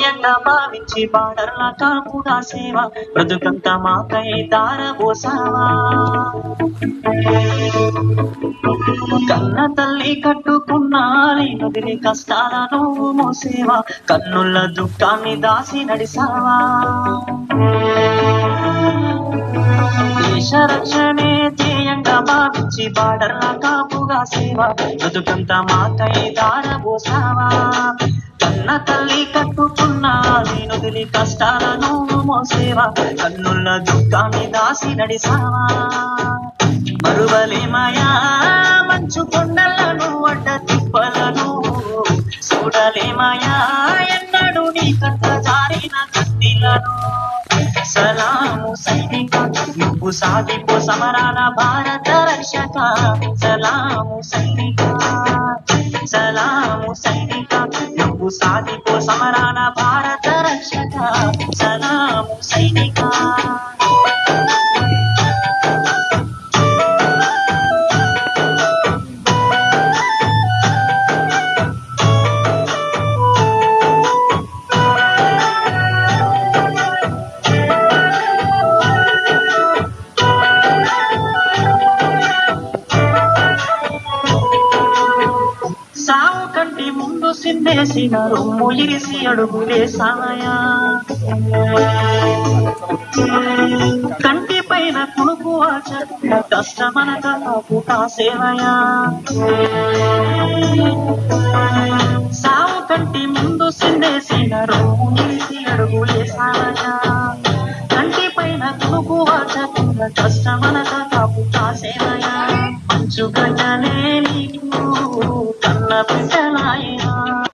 ధ్యేయంగా భావించి బార్డర్ల కాపుగా సేవ బ్రతుకంత మాకై దారబోసావా కన్న తల్లి కట్టుకున్నాలి నదిలి కష్టాలను మోసేవా కన్నుల దుఃఖాన్ని దాసి నడిసావా దేశ రక్షణే ధ్యేయంగా భావించి బార్డర్ల కాపుగా సేవ బ్రతుకంత మాకై దారబోసావా కన్న తల్లి కట్టుకున్నాలి నదిలి కష్టాలను మోసేవా కన్నుల దుఃఖాన్ని దాసి నడిసావా మరువలేమయా మంచు కొండలను అడ్డ తిప్పలను చూడలేమయా ఎన్నడు నీ కథ జారిన కత్తిలను సలాము సైనిక నువ్వు సాగిపో సమరాల భారత రక్షక సలాము సైనిక సలాము సైనిక నువ్వు సాగిపో సమరాల భారత రక్షక సలాము సైనిక సావు కంటి ముందు సిందేసిన రొమ్ము ఇరిసి అడుగులేసాయా కంటి పైన కునుకు ఆచరణ కష్టమనక నాకు కాసేవయా సావు కంటి ముందు సిందేసిన రొమ్ము ఇరిసి అడుగులేసాయా కంటి పైన కునుకు ఆచరణ కష్టమనక నాకు కాసేవయా